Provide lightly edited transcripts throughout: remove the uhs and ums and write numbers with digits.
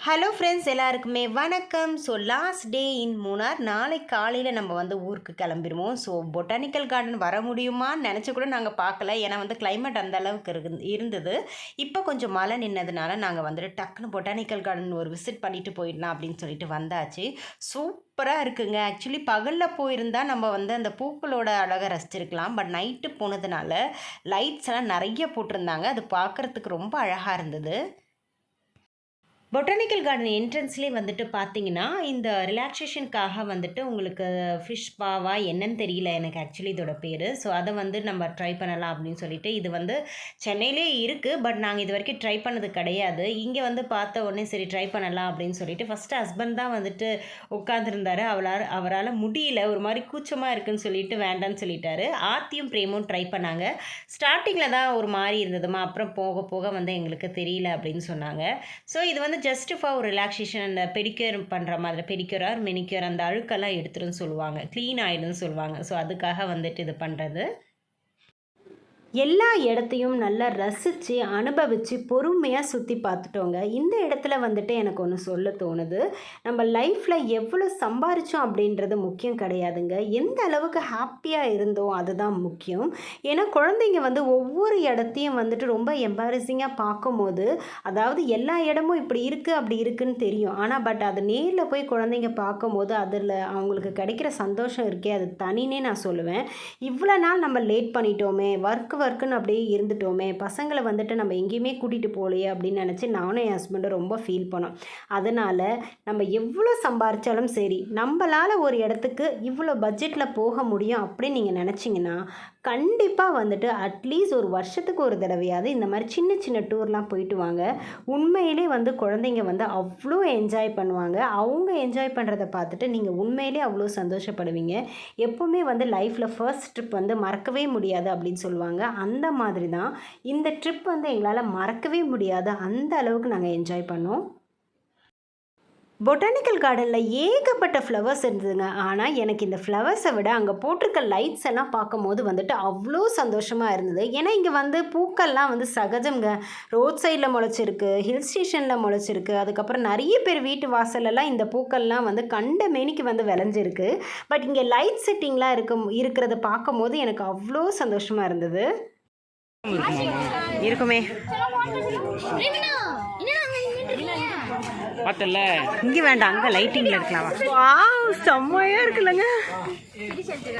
Hello friends, எல்லாருக்குமே வணக்கம். So last day இன் மூணார். நாளைக்கு காலையில் நம்ம வந்து ஊருக்கு கிளம்பிடுவோம். ஸோ பொட்டானிக்கல் கார்டன் வர முடியுமான்னு நினச்சி கூட நாங்கள் பார்க்கல. ஏன்னா வந்து கிளைமேட் அந்த அளவுக்கு இருந்தது. இப்போ கொஞ்சம் மழை நின்னதுனால நாங்கள் வந்துட்டு டக்குன்னு பொட்டானிக்கல் கார்டன் ஒரு விசிட் பண்ணிட்டு போயிடலாம் அப்படின்னு சொல்லிட்டு வந்தாச்சு. சூப்பராக இருக்குங்க. ஆக்சுவலி பகலில் போயிருந்தால் நம்ம வந்து அந்த பூக்களோட அழகை ரசிச்சிருக்கலாம். பட் நைட்டு போனதுனால லைட்ஸ் எல்லாம் நிறைய போட்டிருந்தாங்க. அது பார்க்குறதுக்கு ரொம்ப அழகாக இருந்தது. பொட்டானிக்கல் கார்டன் என்ட்ரன்ஸ்லேயே வந்துட்டு பார்த்தீங்கன்னா, இந்த ரிலாக்ஸேஷனுக்காக வந்துட்டு உங்களுக்கு ஃபிஷ் பாவா என்னன்னு தெரியல எனக்கு ஆக்சுவலி இதோட பேர். ஸோ அதை வந்து நம்ம ட்ரை பண்ணலாம் அப்படின்னு சொல்லிட்டு, இது வந்து சென்னையிலே இருக்குது. பட் நாங்கள் இது வரைக்கும் ட்ரை பண்ணது கிடையாது. இங்கே வந்து பார்த்த உடனே சரி ட்ரை பண்ணலாம் அப்படின்னு சொல்லிட்டு, ஃபஸ்ட்டு ஹஸ்பண்ட் தான் வந்துட்டு உட்காந்துருந்தாரு. அவரால் முடியல, ஒரு மாதிரி கூச்சமாக இருக்குன்னு சொல்லிட்டு வேண்டான்னு சொல்லிட்டாரு. ஆர்த்தியும் பிரேமும் ட்ரை பண்ணாங்க. ஸ்டார்டிங்கில் தான் ஒரு மாதிரி இருந்ததுமா, அப்புறம் போக போக வந்து எங்களுக்கு தெரியல அப்படின்னு சொன்னாங்க. ஸோ இது வந்து ஜஸ்ட் ஃபார் ஒரு ரிலாக்ஸேஷன். அந்த பெடிக்யூர் பண்ணுற மாதிரி பெடிக்யூர் ஆர் மெனிக்யூர் அந்த அழுக்கெல்லாம் எடுத்துருன்னு சொல்லுவாங்க, க்ளீன் ஆகிடுன்னு சொல்லுவாங்க. ஸோ அதுக்காக வந்துட்டு இது பண்ணுறது. எல்லா இடத்தையும் நல்லா ரசித்து அனுபவித்து பொறுமையாக சுற்றி பார்த்துட்டோங்க. இந்த இடத்துல வந்துட்டு எனக்கு ஒன்று சொல்ல தோணுது. நம்ம லைஃப்பில் எவ்வளோ சம்பாரித்தோம் அப்படின்றது முக்கியம் கிடையாதுங்க. எந்த அளவுக்கு ஹாப்பியாக இருந்தோம் அதுதான் முக்கியம். ஏன்னா குழந்தைங்க வந்து ஒவ்வொரு இடத்தையும் வந்துட்டு ரொம்ப எம்பாரசிங்காக பார்க்கும்போது, அதாவது எல்லா இடமும் இப்படி இருக்குது அப்படி இருக்குதுன்னு தெரியும். ஆனால் பட் அது நேரில் போய் குழந்தைங்க பார்க்கும்போது அதில் அவங்களுக்கு கிடைக்கிற சந்தோஷம் இருக்கே, அது தனினே நான் சொல்லுவேன். இவ்வளோ நாள் நம்ம லேட் பண்ணிட்டோமே, ஒர்க்குன்னு அப்படியே இருந்துட்டோமே, பசங்களை வந்துட்டு நம்ம எங்கேயுமே கூட்டிகிட்டு போகலையே அப்படின்னு நினச்சி நானும் என் ஹஸ்பண்டும் ரொம்ப ஃபீல் பண்ணோம். அதனால் நம்ம எவ்வளோ சம்பாரித்தாலும் சரி, நம்மளால் ஒரு இடத்துக்கு இவ்வளோ பட்ஜெட்டில் போக முடியும் அப்படின்னு நீங்கள் நினச்சிங்கன்னா, கண்டிப்பாக வந்துட்டு அட்லீஸ்ட் ஒரு வருஷத்துக்கு ஒரு தடவையாவது இந்த மாதிரி சின்ன சின்ன டூர்லாம் போயிட்டு வாங்க. உண்மையிலே வந்து குழந்தைங்க வந்து அவ்வளோ என்ஜாய் பண்ணுவாங்க. அவங்க என்ஜாய் பண்ணுறதை பார்த்துட்டு நீங்கள் உண்மையிலே அவ்வளோ சந்தோஷப்படுவீங்க. எப்போவுமே வந்து லைஃப்பில் ஃபர்ஸ்ட் ட்ரிப் வந்து மறக்கவே முடியாது அப்படின்னு சொல்லுவாங்க. அந்த மாதிரி தான் இந்த ட்ரிப் வந்து எங்களால் மறக்கவே முடியாது. அந்த அளவுக்கு நாங்கள் என்ஜாய் பண்ணோம். பொட்டானிக்கல் கார்டனில் ஏகப்பட்ட ஃப்ளவர்ஸ் இருந்ததுங்க. ஆனால் எனக்கு இந்த ஃப்ளவர்ஸை விட அங்கே போட்டிருக்க லைட்ஸ் எல்லாம் பார்க்கும்போது வந்துட்டு அவ்வளோ சந்தோஷமாக இருந்தது. ஏன்னா இங்கே வந்து பூக்கள்லாம் வந்து சகஜம்ங்க. ரோட் சைடில் முளைச்சிருக்கு, ஹில் ஸ்டேஷனில் முளைச்சிருக்கு. அதுக்கப்புறம் நிறைய பேர் வீட்டு வாசலெல்லாம் இந்த பூக்கள்லாம் வந்து கண்ட மேனிக்கு வந்து விளைஞ்சிருக்கு. பட் இங்கே லைட் செட்டிங்லாம் இருக்கிறத பார்க்கும்போது எனக்கு அவ்வளோ சந்தோஷமாக இருந்தது. இருக்குமே பார்த்தல, இங்கே வேண்டாம், அங்கே லைட்டிங்கில் இருக்கலாம். வாவ், செம்மையாக இருக்குல்லங்க.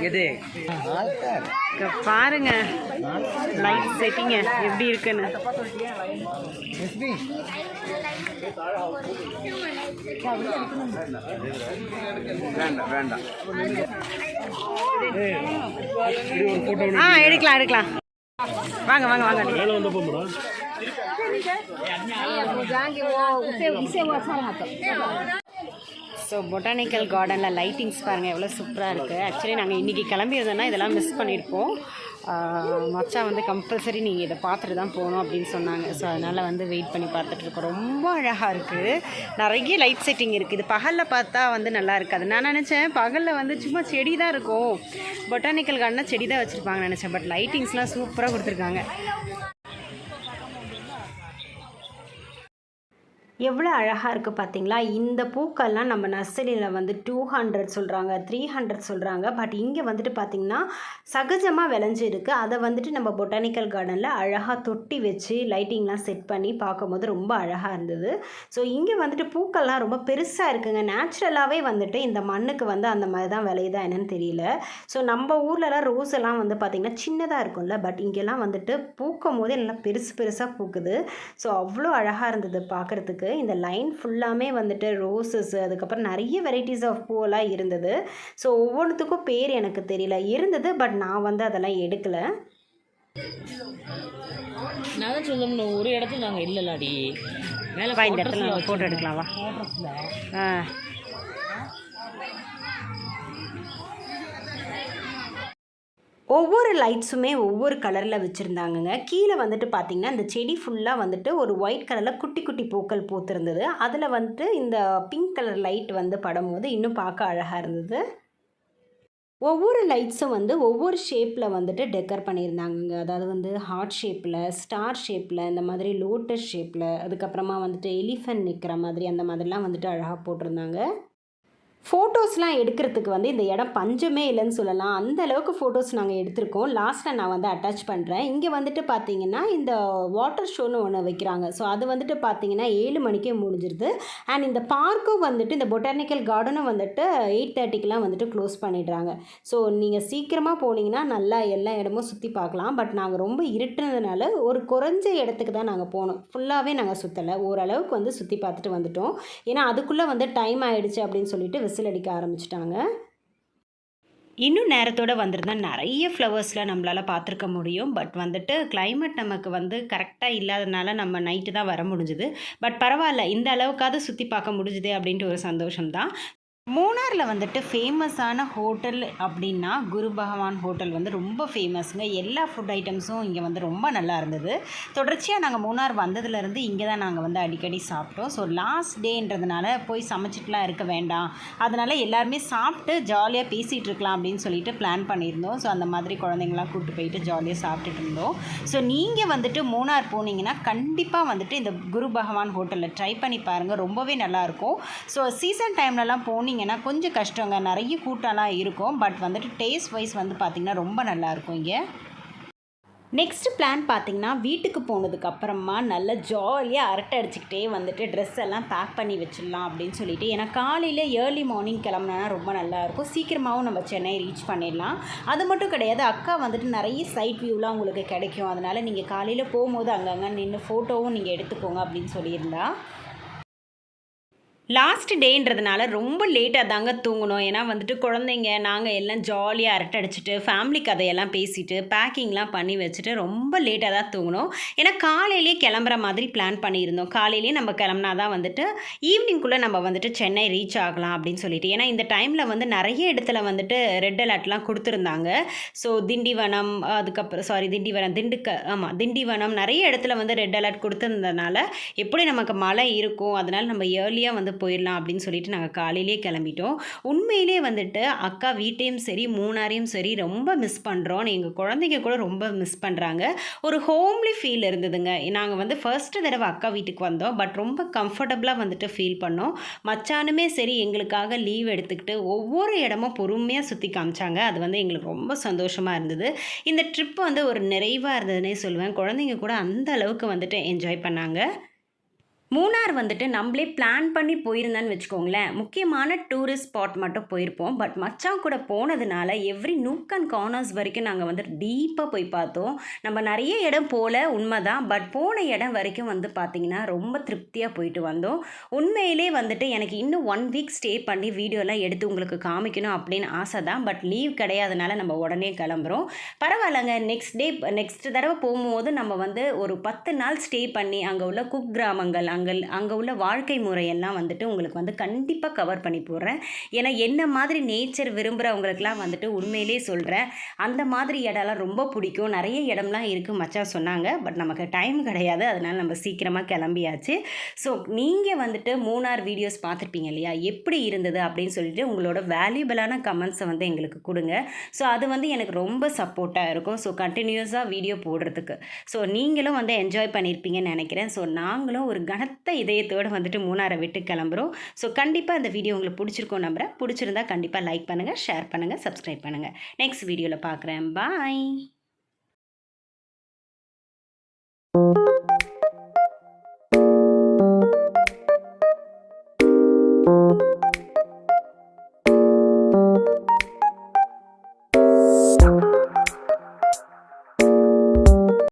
எது பாருங்க லைட் செட்டிங்க எப்படி இருக்குன்னு. எடுக்கலாம். வாங்க வாங்க வாங்க. ஸோ பொட்டானிக்கல் கார்டனில் லைட்டிங்ஸ் பாருங்கள் எவ்வளோ சூப்பராக இருக்குது. ஆக்சுவலி நாங்கள் இன்றைக்கி கிளம்பியிருந்தோன்னா இதெல்லாம் மிஸ் பண்ணியிருப்போம். மச்சா வந்து கம்பல்சரி நீங்கள் இதை பார்த்துட்டு தான் போகணும் அப்படின்னு சொன்னாங்க. ஸோ அதனால் வந்து வெயிட் பண்ணி பார்த்துட்ருக்கோம். ரொம்ப அழகாக இருக்குது. நிறைய லைட் செட்டிங் இருக்குது. இது பகலில் பார்த்தா வந்து நல்லா இருக்காது. நான் நினச்சேன் பகலில் வந்து சும்மா செடி தான் இருக்கும், பொட்டானிக்கல் கார்டனில் செடி தான் வச்சுருப்பாங்கன்னு நினச்சேன். பட் லைட்டிங்ஸ்லாம் சூப்பராக கொடுத்துருக்காங்க. எவ்வளோ அழகாக இருக்குது பார்த்தீங்களா. இந்த பூக்கள்லாம் நம்ம நர்சரியில் வந்து 200 சொல்கிறாங்க, 300 சொல்கிறாங்க. பட் இங்கே வந்துட்டு பார்த்திங்கன்னா சகஜமாக விளைஞ்சிருக்கு. அதை வந்துட்டு நம்ம பொட்டானிக்கல் கார்டனில் அழகாக தொட்டி வச்சு லைட்டிங்லாம் செட் பண்ணி பார்க்கும்போது ரொம்ப அழகாக இருந்தது. ஸோ இங்கே வந்துட்டு பூக்கள்லாம் ரொம்ப பெருசாக இருக்குங்க. நேச்சுரலாகவே வந்துட்டு இந்த மண்ணுக்கு வந்து அந்த மாதிரி தான் விளையுதா என்னன்னு தெரியல. ஸோ நம்ம ஊர்லலாம் ரோஸ் எல்லாம் வந்து பார்த்திங்கன்னா சின்னதாக இருக்கும்ல, பட் இங்கெல்லாம் வந்துட்டு பூக்கும் போதே நல்லா பெருசாக பூக்குது. ஸோ அவ்வளோ அழகாக இருந்தது பார்க்குறதுக்கு. இந்த லைன் ஃபுல்லாமே வந்துட்டு ரோசஸ், அதுக்கப்புறம் நிறைய வெரைட்டிஸ் ஆஃப் பூவெல்லாம் இருந்தது. ஸோ ஒவ்வொன்றுத்துக்கும் பேர் எனக்கு தெரியல இருந்தது. பட் நான் வந்து அதெல்லாம் எடுக்கலை. நான் தான் சொல்லணும், ஒரு இடத்துல நாங்கள் இல்லைல்லாடி மேலே இந்த இடத்துல நாங்கள் ஃபோட்டோ எடுக்கலாமா? ஒவ்வொரு லைட்ஸுமே ஒவ்வொரு கலரில் வச்சுருந்தாங்கங்க. கீழே வந்துட்டு பார்த்திங்கன்னா இந்த செடி ஃபுல்லாக வந்துட்டு ஒரு ஒயிட் கலரில் குட்டி குட்டி பூக்கள் பூத்திருந்தது. அதில் வந்துட்டு இந்த பிங்க் கலர் லைட் வந்து படும்போது இன்னும் பார்க்க அழகாக இருந்தது. ஒவ்வொரு லைட்ஸும் வந்து ஒவ்வொரு ஷேப்பில் வந்துட்டு டெக்கர் பண்ணியிருந்தாங்கங்க. அதாவது வந்து ஹார்ட் ஷேப்பில், ஸ்டார் ஷேப்பில், இந்த மாதிரி லோட்டஸ் ஷேப்பில், அதுக்கப்புறமா வந்துட்டு எலிஃபென்ட் நிற்கிற மாதிரி அந்த மாதிரிலாம் வந்துட்டு அழகாக போட்டிருந்தாங்க. ஃபோட்டோஸ்லாம் எடுக்கிறதுக்கு வந்து இந்த இடம் பஞ்சமே இல்லைன்னு சொல்லலாம். அந்த அளவுக்கு ஃபோட்டோஸ் நாங்கள் எடுத்திருக்கோம். லாஸ்ட்டில் நான் வந்து அட்டாச் பண்ணுறேன். இங்கே வந்துட்டு பார்த்தீங்கன்னா, இந்த வாட்டர் ஷோன்னு ஒன்று வைக்கிறாங்க. ஸோ அது வந்துட்டு பார்த்தீங்கன்னா 7 மணிக்கே முடிஞ்சிருது. அண்ட் இந்த பார்க்கும் வந்துட்டு இந்த பொட்டானிக்கல் கார்டனும் வந்துட்டு 8:30க்கெலாம் வந்துட்டு க்ளோஸ் பண்ணிடுறாங்க. ஸோ நீங்கள் சீக்கிரமாக போனீங்கன்னா நல்லா எல்லா இடமும் சுற்றி பார்க்கலாம். பட் நாங்கள் ரொம்ப இருட்டுனதுனால ஒரு குறைஞ்ச இடத்துக்கு தான் நாங்கள் போனோம். ஃபுல்லாகவே நாங்கள் சுற்றலை. ஓரளவுக்கு வந்து சுற்றி பார்த்துட்டு வந்துட்டோம். ஏன்னா அதுக்குள்ளே வந்து டைம் ஆயிடுச்சு அப்படின்னு சொல்லிட்டு விசில் அடிக்க ஆரம்பிச்சிட்டாங்க. இன்னும் நேரத்தோட வந்திருந்தா நிறைய ஃப்ளவர்ஸ்லாம் நம்மளால பார்த்துருக்க முடியும். பட் வந்துட்டு கிளைமேட் நமக்கு வந்து கரெக்டாக இல்லாதனால நம்ம நைட்டு தான் வர முடிஞ்சுது. பட் பரவாயில்ல, இந்த அளவுக்காவது சுற்றி பார்க்க முடிஞ்சுதே அப்படின்ட்டு ஒரு சந்தோஷம் தான். மூணாரில் வந்துட்டு ஃபேமஸான ஹோட்டல் அப்படின்னா குரு பகவான் ஹோட்டல் வந்து ரொம்ப ஃபேமஸுங்க. எல்லா ஃபுட் ஐட்டம்ஸும் இங்கே வந்து ரொம்ப நல்லா இருந்தது. தொடர்ச்சியாக நாங்கள் மூணார் வந்ததுலேருந்து இங்கே தான் நாங்கள் வந்து அடிக்கடி சாப்பிட்டோம். ஸோ லாஸ்ட் டேன்றதுனால போய் சமைச்சிட்டுலாம் இருக்க வேண்டாம், அதனால் எல்லாருமே சாப்பிட்டு ஜாலியாக பேசிகிட்டு இருக்கலாம் அப்படின்னு சொல்லிட்டு பிளான் பண்ணியிருந்தோம். ஸோ அந்த மாதிரி குழந்தைங்களாம் கூப்பிட்டு போயிட்டு ஜாலியாக சாப்பிட்டுட்டு இருந்தோம். ஸோ நீங்கள் வந்துட்டு மூணார் போனீங்கன்னா கண்டிப்பாக வந்துட்டு இந்த குரு பகவான் ஹோட்டலில் ட்ரை பண்ணி பாருங்கள், ரொம்பவே நல்லாயிருக்கும். ஸோ சீசன் டைம்லலாம் போனீங்கன்னா கொஞ்சம் கஷ்டங்க, நிறைய கூட்டம்லாம் இருக்கும். பட் வந்துட்டு டேஸ்ட் வைஸ் வந்து பார்த்திங்கன்னா ரொம்ப நல்லாயிருக்கும் இங்கே. நெக்ஸ்ட்டு பிளான் பார்த்திங்கன்னா, வீட்டுக்கு போனதுக்கு அப்புறமா நல்லா ஜாலியாக அரட்டை அடிச்சுக்கிட்டே வந்துட்டு ட்ரெஸ் எல்லாம் பேக் பண்ணி வச்சிடலாம் அப்படின்னு சொல்லிட்டு. ஏன்னா காலையில் ஏர்லி மார்னிங் கிளம்புனா ரொம்ப நல்லாயிருக்கும், சீக்கிரமாகவும் நம்ம சென்னை ரீச் பண்ணிடலாம். அது மட்டும் கிடையாது, அக்கா வந்துட்டு நிறைய சைட் வியூலாம் உங்களுக்கு கிடைக்கும். அதனால் நீங்கள் காலையில் போகும்போது அங்கங்கே நின்று ஃபோட்டோவும் நீங்கள் எடுத்துக்கோங்க அப்படின்னு சொல்லியிருந்தா. லாஸ்ட் டேன்றதுனால ரொம்ப லேட்டாக தாங்க தூங்கணும். ஏன்னா வந்துட்டு குழந்தைங்க நாங்கள் எல்லாம் ஜாலியாக அரட்டை அடிச்சுட்டு ஃபேமிலி கதையெல்லாம் பேசிட்டு பேக்கிங்லாம் பண்ணி வச்சுட்டு ரொம்ப லேட்டாக தான் தூங்கணும். ஏன்னா காலையிலேயே கிளம்புற மாதிரி பிளான் பண்ணியிருந்தோம். காலையிலேயே நம்ம கிளம்புனா தான் வந்துட்டு ஈவினிங்குள்ளே நம்ம வந்துட்டு சென்னை ரீச் ஆகலாம் அப்படின்னு சொல்லிட்டு. ஏன்னா இந்த டைமில் வந்து நிறைய இடத்துல வந்துட்டு ரெட் அலர்ட்லாம் கொடுத்துருந்தாங்க. ஸோ திண்டிவனம், அதுக்கப்புறம் திண்டிவனம் நிறைய இடத்துல வந்து ரெட் அலர்ட் கொடுத்துருந்ததுனால எப்படி நமக்கு மழை இருக்கும், அதனால் நம்ம ஏர்லியாக வந்து போயிடலாம் அப்படின்னு சொல்லிட்டு நாங்கள் காலையிலேயே கிளம்பிட்டோம். உண்மையிலே வந்துட்டு அக்கா வீட்டையும் சரி மூணாரையும் சரி ரொம்ப மிஸ் பண்ணுறோம். எங்கள் குழந்தைங்க கூட ரொம்ப மிஸ் பண்ணுறாங்க. ஒரு ஹோம்லி ஃபீல் இருந்ததுங்க. நாங்கள் வந்து ஃபர்ஸ்ட்டு தடவை அக்கா வீட்டுக்கு வந்தோம். பட் ரொம்ப கம்ஃபர்டபுளாக வந்துட்டு ஃபீல் பண்ணோம். மச்சானுமே சரி எங்களுக்காக லீவ் எடுத்துக்கிட்டு ஒவ்வொரு இடமும் பொறுமையாக சுற்றி காமிச்சாங்க. அது வந்து எங்களுக்கு ரொம்ப சந்தோஷமாக இருந்தது. இந்த ட்ரிப் வந்து ஒரு நிறைவாக இருந்ததுன்னே சொல்லுவேன். குழந்தைங்க கூட அந்த அளவுக்கு வந்துட்டு என்ஜாய் பண்ணாங்க. மூணார் வந்துட்டு நம்மளே பிளான் பண்ணி போயிருந்தான்னு வச்சுக்கோங்களேன், முக்கியமான டூரிஸ்ட் ஸ்பாட் மட்டும் போயிருப்போம். பட் மச்சான் கூட போனதுனால எவ்ரி நூக் அண்ட் கார்னர்ஸ் வரைக்கும் நாங்கள் வந்து டீப்பாக போய் பார்த்தோம். நம்ம நிறைய இடம் போல உண்மைதான், பட் போன இடம் வரைக்கும் வந்து பார்த்திங்கன்னா ரொம்ப திருப்தியாக போயிட்டு வந்தோம். உண்மையிலே வந்துட்டு எனக்கு இன்னும் 1 வீக் ஸ்டே பண்ணி வீடியோலாம் எடுத்து உங்களுக்கு காமிக்கணும் அப்படின்னு ஆசை தான். பட் லீவ் கிடையாதனால நம்ம உடனே கிளம்புறோம். பரவாயில்லைங்க, நெக்ஸ்ட் தடவை போகும்போது நம்ம வந்து ஒரு 10 நாள் ஸ்டே பண்ணி அங்கே உள்ள குக் கிராமங்கள், அங்கே உள்ள வாழ்க்கை முறையெல்லாம் வந்துட்டு உங்களுக்கு வந்து கண்டிப்பாக கவர் பண்ணி போடுறேன். ஏன்னா என்ன மாதிரி நேச்சர் விரும்புகிறவங்களுக்குலாம் வந்துட்டு உண்மையிலே சொல்கிறேன், அந்த மாதிரி இடம்லாம் ரொம்ப பிடிக்கும். நிறைய இடம்லாம் இருக்குது மச்சான் சொன்னாங்க. பட் நமக்கு டைம் கிடையாது, அதனால் நம்ம சீக்கிரமாக கிளம்பியாச்சு. ஸோ நீங்கள் வந்துட்டு மூணார் வீடியோஸ் பார்த்துருப்பீங்க இல்லையா, எப்படி இருந்தது அப்படின்னு சொல்லிட்டு உங்களோட வேல்யூபிளான கமெண்ட்ஸை வந்து எங்களுக்கு கொடுங்க. ஸோ அது வந்து எனக்கு ரொம்ப சப்போர்ட்டாக இருக்கும். ஸோ கண்டினியூஸாக வீடியோ போடுறதுக்கு. ஸோ நீங்களும் வந்து என்ஜாய் பண்ணியிருப்பீங்கன்னு நினைக்கிறேன். ஸோ நாங்களும் ஒரு கனத்த இதயத்தோடு வந்துட்டு மூணாரை விட்டு கிளம்புறோம். ஸோ கண்டிப்பாக இந்த வீடியோ உங்களுக்கு பிடிச்சிருக்கோம் நம்புகிறேன். பிடிச்சிருந்தா கண்டிப்பாக லைக் பண்ணுங்கள், ஷேர் பண்ணுங்கள், சப்ஸ்கிரைப் பண்ணுங்கள். நெக்ஸ்ட் வீடியோவில் பார்க்குறேன். பாய்.